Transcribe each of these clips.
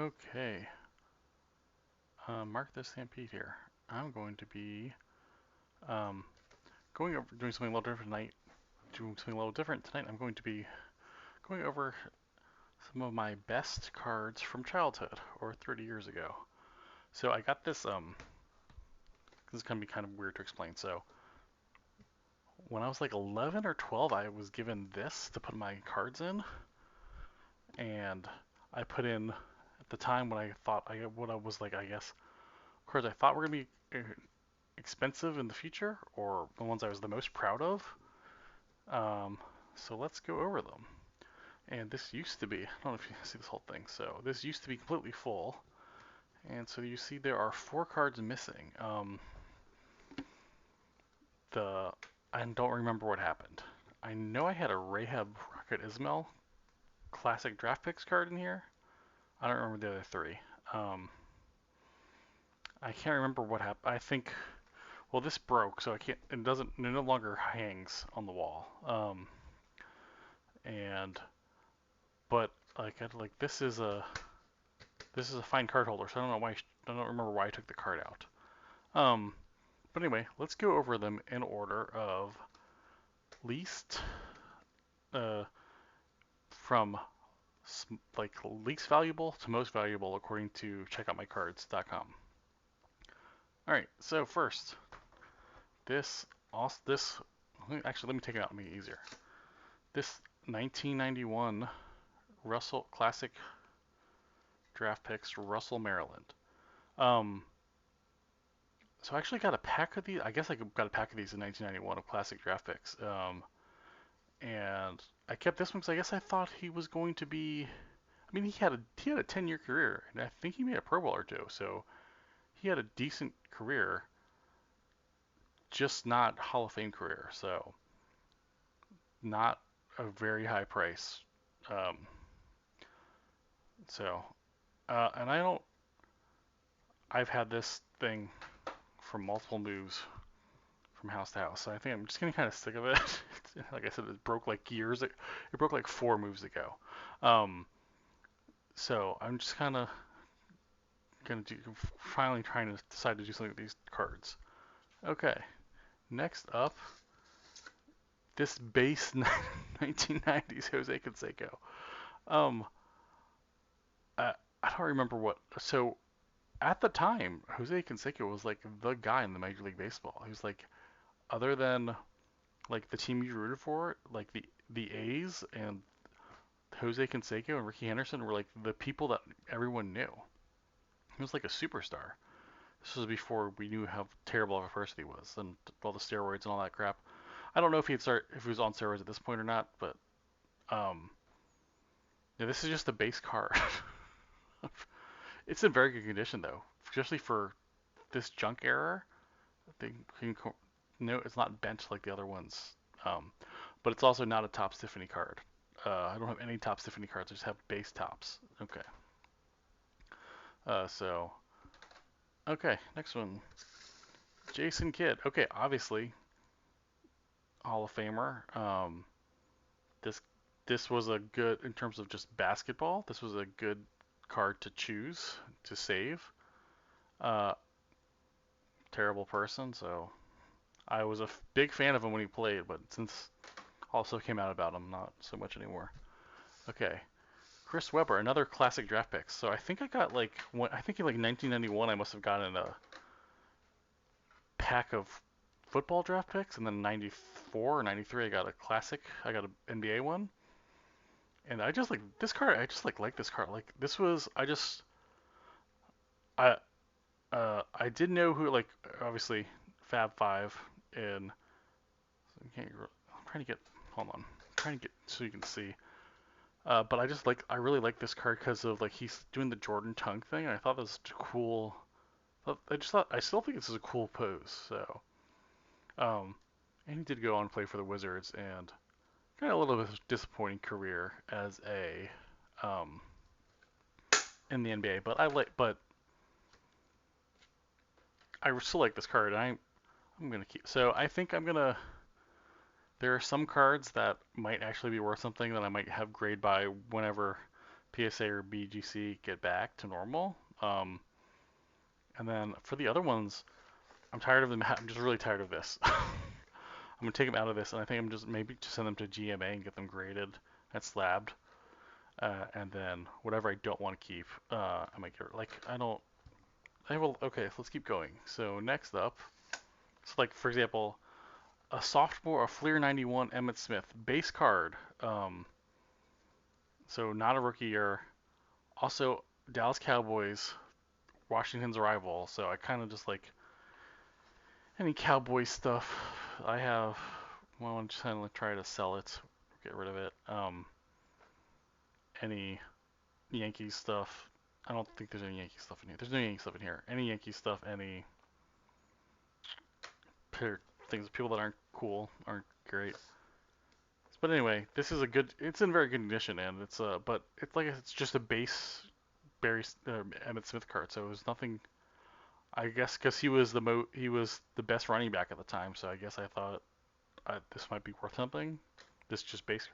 Okay, Mark the Stampede here. I'm going to be um, going over doing something a little different tonight. Doing something a little different tonight. I'm going to be going over some of my best cards from childhood or 30 years ago. So I got this. This is gonna be kind of weird to explain. So when I was like 11 or 12, I was given this to put my cards in, and I put in at the time when I thought what I was like, I guess cards I thought were gonna be expensive in the future, or the ones I was the most proud of. Um, so let's go over them. And this used to be, I don't know if you see this whole thing, so this used to be completely full. And so you see there are 4 cards missing. The I don't remember what happened. I know I had a Rahab Rocket Ismail classic draft picks card in here. I don't remember the other 3. Um, I can't remember what happened. I think, well, this broke, so I can't. It doesn't. It no longer hangs on the wall. And but like this is a fine card holder, so I don't know why. I don't remember why I took the card out. Um, but anyway, let's go over them in order of least uh, from like least valuable to most valuable according to checkoutmycards.com. All right, so first, this this actually let me take it out and make it easier. This 1991 Russell Classic Draft Picks Russell Maryland. Um, so I actually got a pack of these. I guess I got a pack of these in 1991 of classic draft picks. And I kept this one because I guess I thought he was going to be. I mean, he had a 10-year career, and I think he made a Pro Bowl or two. So he had a decent career, just not Hall of Fame career. So not a very high price. Um, and I don't. I've had this thing from multiple moves from house to house. So I think I'm just getting kind of sick of it. Like I said, it broke like years. It broke like 4 moves ago. Um, so I'm just kind of gonna do finally trying to decide to do something with these cards. Okay, next up, this base 1990s Jose Canseco. Um, I don't remember what. So at the time, Jose Canseco was like the guy in the Major League Baseball. He was like, other than like the team you rooted for, like the A's and Jose Canseco and Ricky Henderson were like the people that everyone knew. He was like a superstar. This was before we knew how terrible of a person he was and all the steroids and all that crap. I don't know if he was on steroids at this point or not, but um, yeah, this is just a base card. It's in very good condition though, especially for this junk era. They can, no, it's not bent like the other ones, um, but it's also not a Topps Tiffany card. I don't have any Topps Tiffany cards. I just have base Topps. Okay. So okay, next one. Jason Kidd. Okay, obviously Hall of Famer. This this was a good in terms of just basketball. This was a good card to choose to save. Uh, Terrible person, so I was a big fan of him when he played, but since also came out about him, not so much anymore. Okay, Chris Webber, another classic draft pick. So I think I got like I think in like 1991 I must have gotten a pack of football draft picks, and then 94 or 93 I got a classic. I got an NBA one, and I just like this card. I just like this card. Like this was I I did know who like obviously Fab Five and I'm trying to get hold on. I'm trying to get so you can see. But I really like this card because of like he's doing the Jordan tongue thing. And I thought this was cool. I still think this is a cool pose. So um, and he did go on to play for the Wizards and kind of a little bit of a disappointing career as a um, in the NBA. But I still like this card. I'm gonna keep. So I think I'm gonna. There are some cards that might actually be worth something that I might have grade by whenever PSA or BGC get back to normal. And then for the other ones, I'm tired of them. I'm just really tired of this. I'm gonna take them out of this, and I think I'm just maybe just send them to GMA and get them graded and slabbed. And then whatever I don't want to keep, I might get like I don't. I will. Okay, so let's keep going. So next up, so like for example, a sophomore, a Fleer 91 Emmitt Smith base card. So not a rookie year. Also, Dallas Cowboys, Washington's rival. So I kind of just like any Cowboys stuff. I have. Well, I'm just kind of try to sell it, get rid of it. Any Yankees stuff. I don't think there's any Yankee stuff in here. There's no Yankee stuff in here. Any Yankee stuff, any things, people that aren't cool, aren't great. But anyway, this is a good. It's in very good condition, and it's but it's like it's just a base Barry Emmitt Smith card, so it was nothing. I guess because he was the best running back at the time, so I guess I thought this might be worth something. This just base.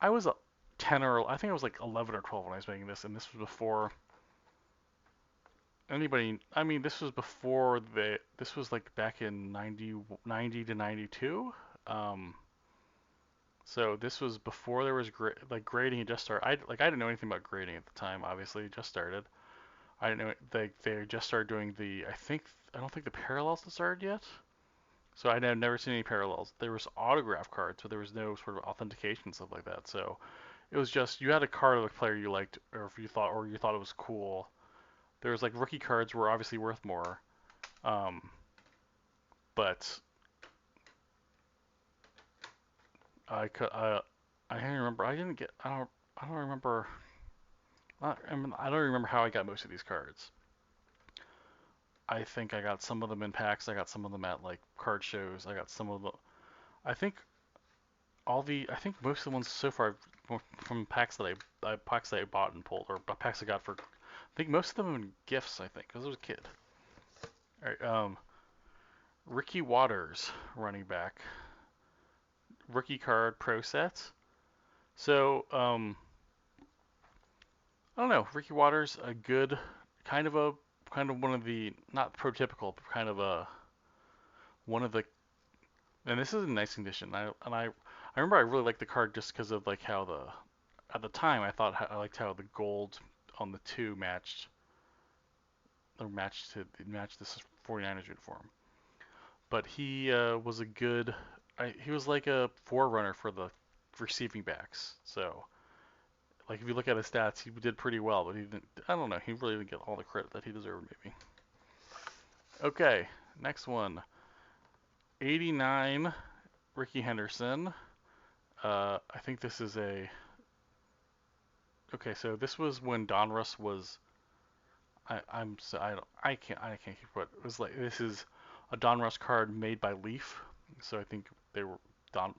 I was a 10 or I think I was like 11 or 12 when I was making this, and this was before anybody. I mean, this was before the. This was like back in 90 to 92. Um, So this was before there was like grading had just started. I didn't know anything about grading at the time. Obviously, it just started. I didn't know they just started doing the. I don't think the parallels had started yet. So I had never seen any parallels. There was autograph cards, but there was no sort of authentication stuff like that. So it was just you had a card of a player you liked, or if you thought it was cool. There was like rookie cards were obviously worth more, um, but I could I can't remember. I didn't get. I don't remember. I don't remember how I got most of these cards. I think I got some of them in packs. I got some of them at like card shows. I got some of them. I think I think most of the ones so far from packs that packs that I bought and pulled, or packs I got for. I think most of them in gifts. I think because I was a kid. All right. Ricky Watters, running back, rookie card pro set. So I don't know. Ricky Watters, a good kind of one of the not prototypical, but kind of a one of the. And this is in nice condition. I remember I really liked the card just because of like how the at the time I liked how the gold on the two matched this 49ers uniform. But he was a good. He was like a forerunner for the receiving backs. So like if you look at his stats, he did pretty well, but he didn't. I don't know. He really didn't get all the credit that he deserved, maybe. Okay, next one. 89, Ricky Henderson. I think this is a. Okay, so this was when Donruss was. I'm so I can't keep what it was like. This is a Donruss card made by Leaf, so I think they were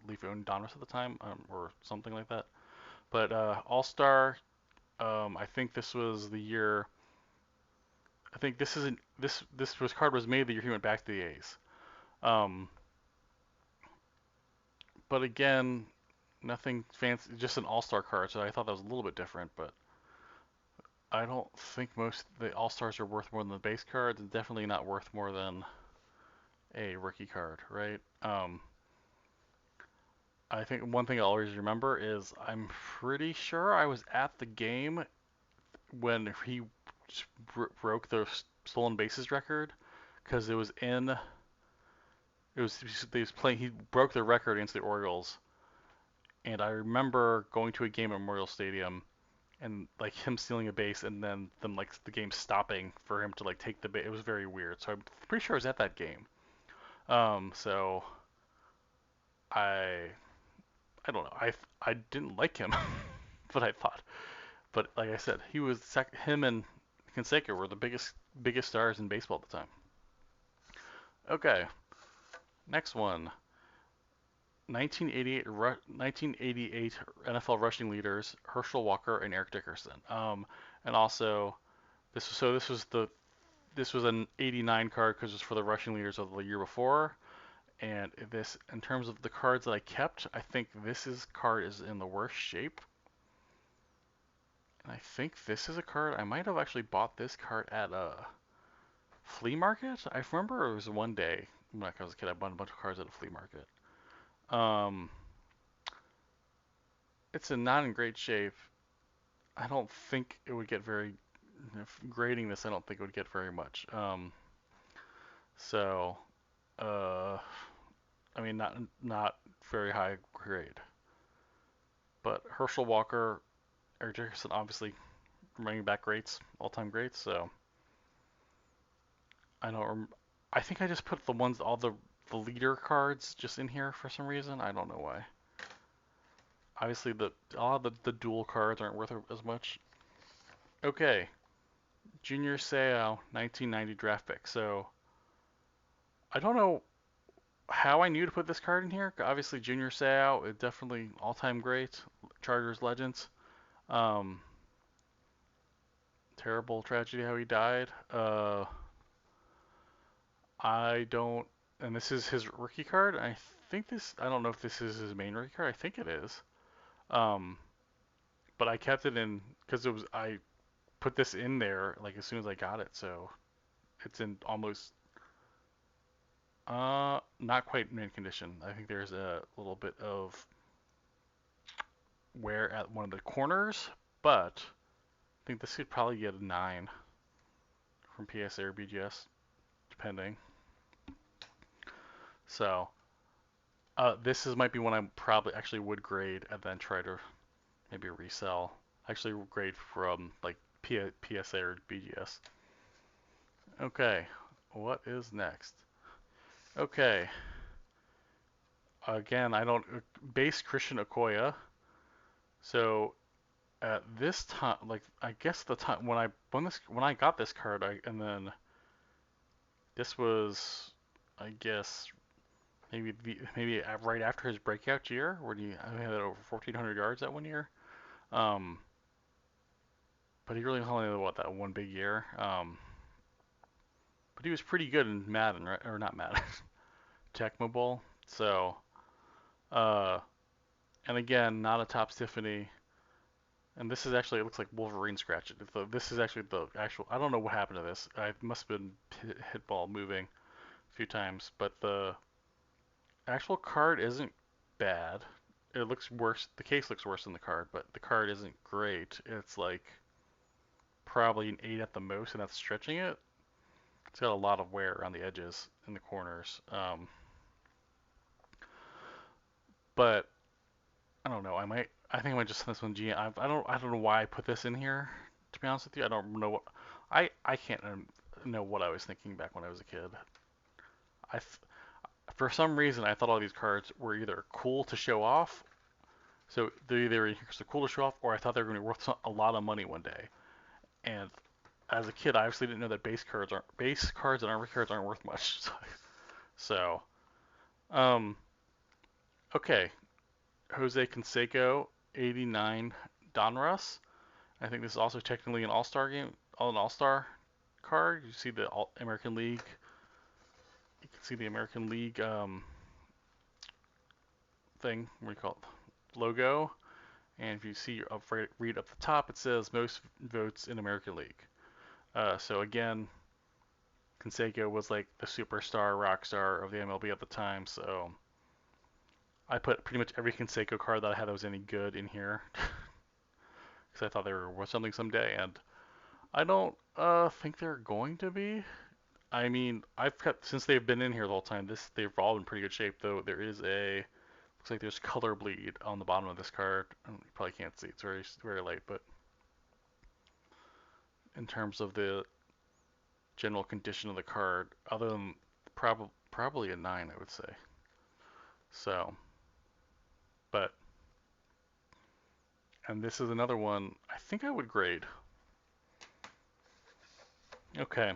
Leaf owned Donruss at the time, or something like that. But All Star, I think this was the year. I think this isn't this was card was made the year he went back to the A's. Um, but again, nothing fancy, just an All Star card. So I thought that was a little bit different, but I don't think most the All Stars are worth more than the base cards, and definitely not worth more than a rookie card, right? I think one thing I always remember is I'm pretty sure I was at the game when he broke the stolen bases record because it was in it was he was playing he broke the record against the Orioles, and I remember going to a game at Memorial Stadium and like him stealing a base and then them like the game stopping for him to like take the base. It was very weird. So I'm pretty sure I was at that game. So I I don't know. I didn't like him, but I thought. But like I said, him and Canseco were the biggest stars in baseball at the time. Okay, next one. 1988 NFL rushing leaders Herschel Walker and Eric Dickerson. And also this was an 89 card because it was for the rushing leaders of the year before. And this, in terms of the cards that I kept, I think card is in the worst shape. And I think this is a card. I might have actually bought this card at a flea market. I remember it was one day when I was a kid. I bought a bunch of cards at a flea market. Um, it's not in great shape. I don't think it would get very. If grading this, I don't think it would get very much. So, uh, I mean, not very high grade. But Herschel Walker, Eric Dickerson, obviously running back greats, all-time greats. So I don't. I think I just put the ones, all the leader cards, just in here for some reason. I don't know why. Obviously, a lot of the dual cards aren't worth as much. Okay, Junior Seau, 1990 draft pick. So I don't know how I knew to put this card in here. Obviously, Junior Seau is definitely all-time great. Chargers legends. Um, Terrible tragedy how he died. I don't, and this is his rookie card. I think this, I don't know if this is his main rookie card. I think it is. Um, but I kept it in because I put this in there like as soon as I got it, so it's in almost not quite mint condition. I think there's a little bit of wear at one of the corners, but I think this could probably get a 9 from PSA or BGS, depending. So this might be one I probably actually would grade and then try to maybe resell. Actually grade from like PSA or BGS. Okay, what is next? Okay, again, I don't base Christian Okoye. So at this time, like I guess the time when I got this card, and then this was, I guess maybe right after his breakout year, where he had over 1,400 yards that one year. Um, but he really only had that one big year. But he was pretty good in Madden, right? Or not Madden, Tecmo Bowl. So, uh, and again, not a Topps Tiffany. And this is actually, it looks like Wolverine scratch it. This is actually the actual, I don't know what happened to this. I must have been hit ball moving a few times, but the actual card isn't bad. It looks worse. The case looks worse than the card, but the card isn't great. It's like probably an 8 at the most, and that's stretching it. It's got a lot of wear around the edges and the corners. But I don't know. I think I might just send this one GM. I don't know why I put this in here. To be honest with you, I don't know what. I can't know what I was thinking back when I was a kid. I for some reason I thought all these cards were either cool to show off, so they're either cool to show off, or I thought they were going to be worth a lot of money one day. And as a kid, I obviously didn't know that base cards and armor cards aren't worth much. So, um, okay, Jose Canseco, 89 Donruss. I think this is also technically an All-Star game, an All-Star card. You see the American League. You can see the American League thing. What do you call it? Logo. And if you see read up the top, it says most votes in American League. So again, Canseco was like the superstar, rock star of the MLB at the time. So I put pretty much every Canseco card that I had that was any good in here because I thought they were worth something someday, and I don't think they're going to be. I mean, I've kept since they've been in here the whole time. They've all in pretty good shape, though. There is looks like there's color bleed on the bottom of this card. You probably can't see; it's very light. But in terms of the general condition of the card, other than probably a 9, I would say. So, but and this is another one I think I would grade. Okay,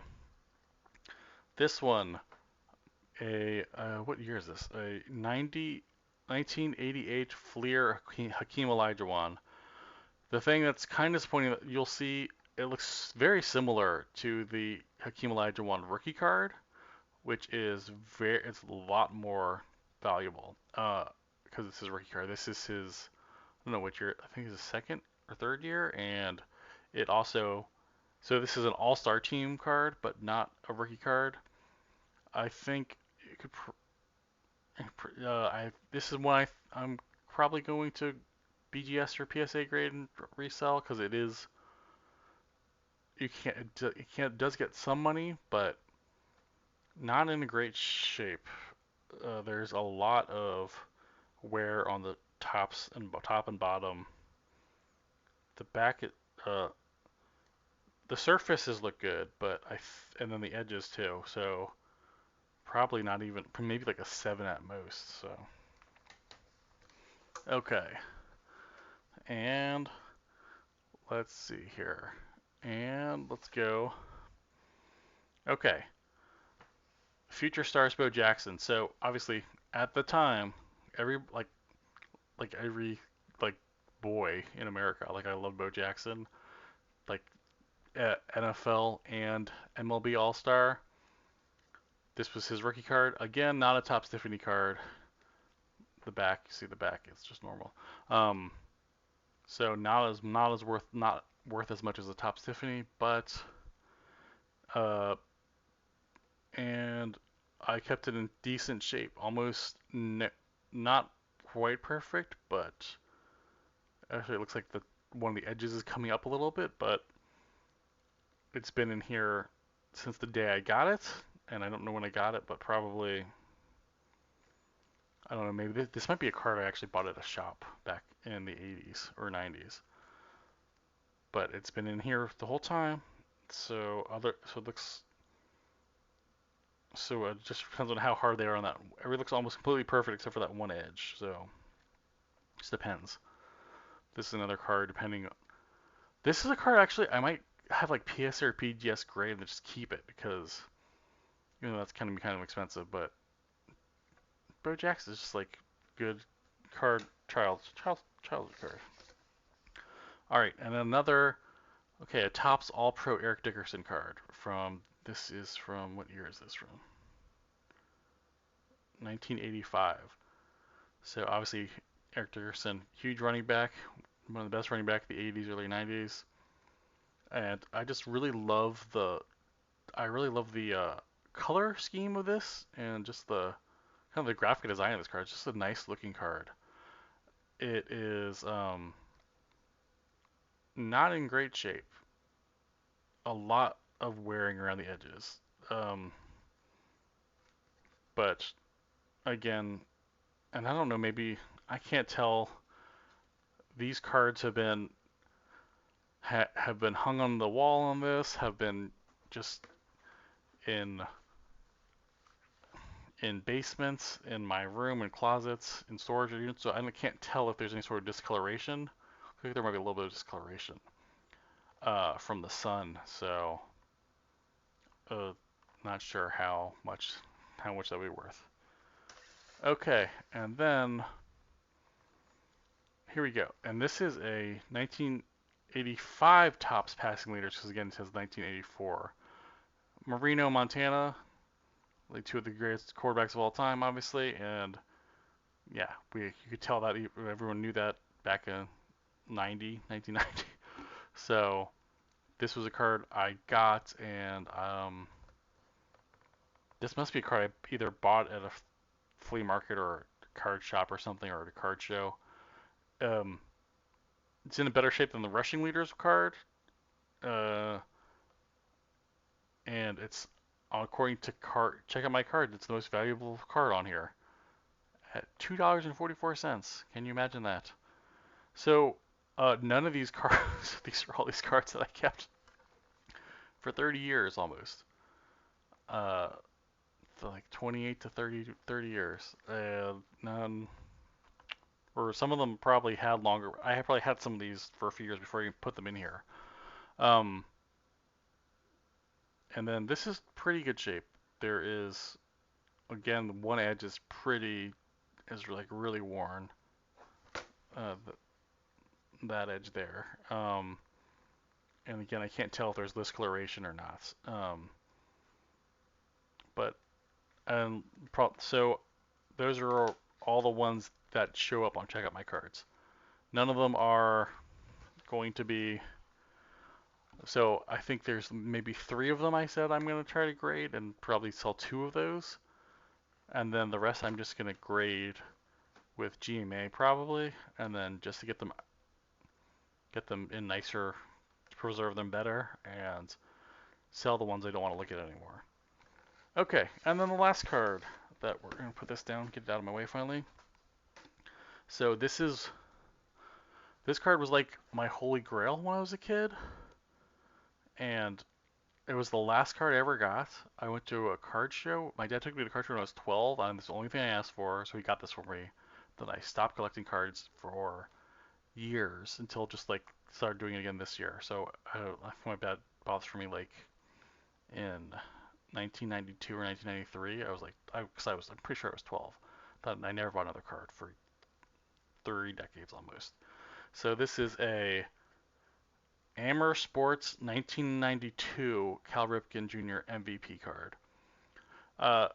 this one what year is this? A 1988 Fleer Hakeem Olajuwon. The thing that's kind of disappointing that you'll see it looks very similar to the Hakeem Olajuwon rookie card, which is it's a lot more valuable because it's his rookie card. This is his I don't know what year. I think it's his second or third year, and It also, so this is an all-star team card, but not a rookie card. I think it could, this is one I'm probably going to BGS or PSA grade and resell because it is, you can't, it does get some money, but not in a great shape. There's a lot of wear on the tops and top and bottom. The back, the surfaces look good, but and then the edges too. So probably not even, maybe like a 7 at most. So okay, and let's see here, and let's go. Okay, Future Stars Bo Jackson. So obviously at the time, every every like boy in America, like I love Bo Jackson, like NFL and MLB All Star. This was his rookie card. Again, not a Topps Tiffany card. The back, you see the back, it's just normal. Um, so not worth as much as a Topps Tiffany, but uh, and I kept it in decent shape, almost not quite perfect, but actually it looks like the one of the edges is coming up a little bit, but it's been in here since the day I got it, and I don't know when I got it, but probably I don't know, maybe this might be a card I actually bought at a shop back in the 80s or 90s, but it's been in here the whole time. So it looks, so it just depends on how hard they are on that. It looks almost completely perfect except for that one edge. So it just depends. This is another card depending. This is a card actually I might have like PS or PGS grade and just keep it because that's kind of expensive. But Bo Jackson is just like good card, child card. All right, and another. Okay, a Topps All Pro Eric Dickerson card from. This is from, what year is this from? 1985. So obviously Eric Dickerson, huge running back, one of the best running back of the 80s, early 90s, and I really love the color scheme of this and just the kind of the graphic design of this card. It's just a nice looking card. It is not in great shape. A lot of wearing around the edges, um, but again, and I don't know, maybe I can't tell. These cards have been hung on the wall on this, have been just in basements, in my room, in closets, in storage units, so I can't tell if there's any sort of discoloration. I think there might be a little bit of discoloration from the sun, so uh, not sure how much that would be worth. Okay, and then here we go. And this is a 1985 Topps passing leaders, because again it says 1984. Marino, Montana, like two of the greatest quarterbacks of all time, obviously, and yeah, you could tell that everyone knew that back in 1990. So this was a card I got, and this must be a card I either bought at a flea market or a card shop or something, or at a card show. Um, it's in a better shape than the rushing leaders card, uh, and it's according to card. Check out my card. It's the most valuable card on here at $2.44. Can you imagine that? So none of these cards, these are all these cards that I kept for 30 years almost. Uh, like 28 to 30 years. None, or some of them probably had longer. I probably had some of these for a few years before you put them in here. Um, and then this is pretty good shape. There is, again, one edge is like really worn. Uh, that edge there. And again, I can't tell if there's discoloration or not. But and so those are all the ones that show up on Check Out My Cards. None of them are going to be So I think there's maybe three of them I said I'm gonna try to grade and probably sell two of those, and then the rest I'm just gonna grade with GMA probably, and then just to get them in nicer, to preserve them better, and sell the ones I don't want to look at anymore. Okay, and then the last card that we're gonna put this down, get it out of my way finally. So this card was like my holy grail when I was a kid, and it was the last card I ever got. I went to a card show. My dad took me to a card show when I was 12, and it's the only thing I asked for, so he got this for me. Then I stopped collecting cards for years until just like started doing it again this year. So my dad bought this for me like in 1992 or 1993. I was like, I'm pretty sure I was 12. But I never bought another card for 3 decades almost. So this is a Amer Sports 1992 Cal Ripken Jr. MVP card. Uh,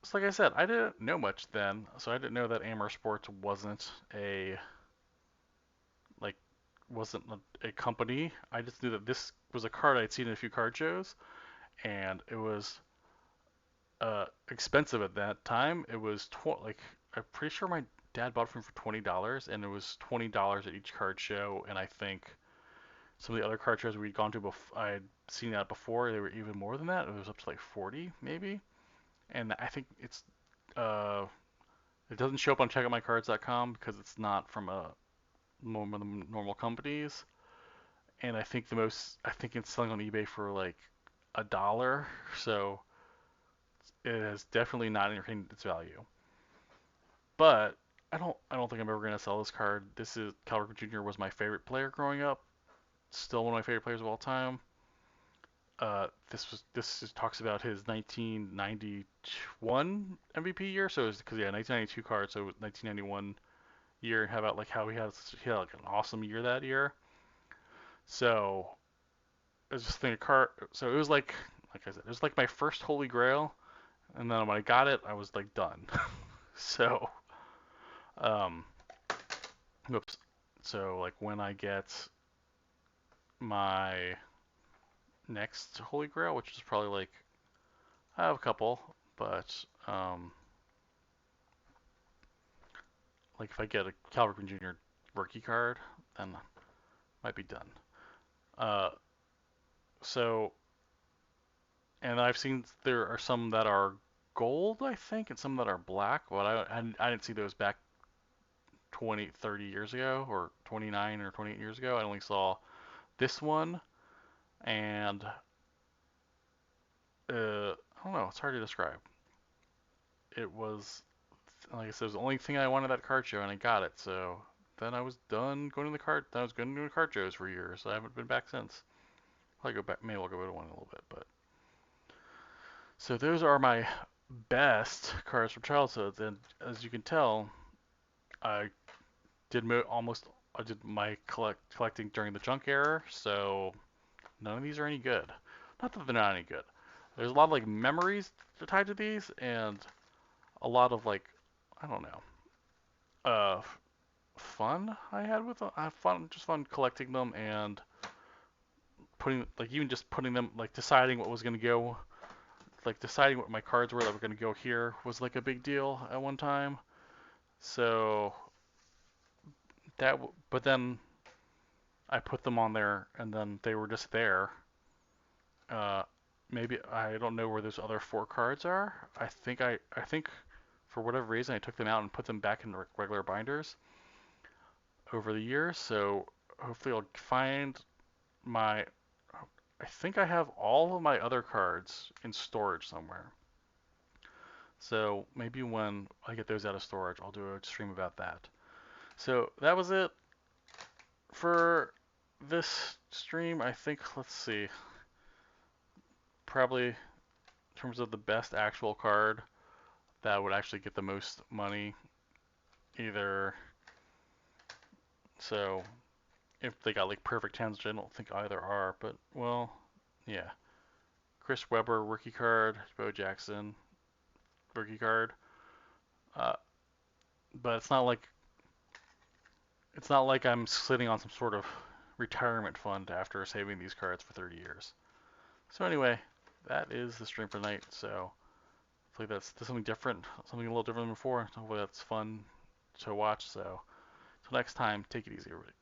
so like I said, I didn't know much then, so I didn't know that Amer Sports like wasn't a company. I just knew that this was a card I'd seen in a few card shows, and it was expensive at that time. It was like I'm pretty sure my dad bought it for $20, and it was $20 at each card show. And I think some of the other card shows we'd gone to before, I'd seen that before. They were even more than that. It was up to like 40 maybe. And I think uh, it doesn't show up on checkoutmycards.com because it's not from one of the normal companies. And I think it's selling on eBay for like $1. So it has definitely not entertained its value. But I don't think I'm ever gonna sell this card. This is Cal Ripken Jr. was my favorite player growing up. Still one of my favorite players of all time. Talks about his 1991 MVP year. So it's because 1992 card. So 1991 year, and how about like how he had like an awesome year that year. So it was just think a card. So it was like I said, it was like my first holy grail. And then when I got it, I was like done. So um, oops. So like when I get my next holy grail, which is probably like I have a couple, but like if I get a Cal Ripken Jr. rookie card, then might be done. Uh, so and I've seen there are some that are gold, I think, and some that are black. But I didn't see those back 20, 30 years ago, or 29 or 28 years ago. I only saw this one, and I don't know. It's hard to describe. It was like I said, it was the only thing I wanted at that card show, and I got it. So then I was done going to the card. I was going to the card shows for years. So I haven't been back since. Probably go back. Maybe I'll go to one in a little bit. But so those are my best cards from childhood, and as you can tell, I did almost. I did my collecting during the junk era. So none of these are any good. Not that they're not any good. There's a lot of like memories tied to these, and a lot of like I don't know, uh, fun I had with them. I have fun collecting them and putting like even just putting them like deciding what was gonna go, like deciding what my cards were that were gonna go here was like a big deal at one time. So but then I put them on there and then they were just there. Uh, maybe I don't know where those other four cards are. I think for whatever reason I took them out and put them back in regular binders over the years. So hopefully I'll find my. I think I have all of my other cards in storage somewhere. So maybe when I get those out of storage, I'll do a stream about that. So that was it for this stream. I think, let's see, probably in terms of the best actual card that would actually get the most money, either. So if they got like perfect tens, which I don't think either are, but well, yeah. Chris Webber rookie card, Bo Jackson rookie card. Uh, but it's not like I'm sitting on some sort of retirement fund after saving these cards for 30 years. So anyway, that is the stream for tonight. So hopefully that's something different, something a little different than before. Hopefully that's fun to watch. So until next time, take it easy, everybody.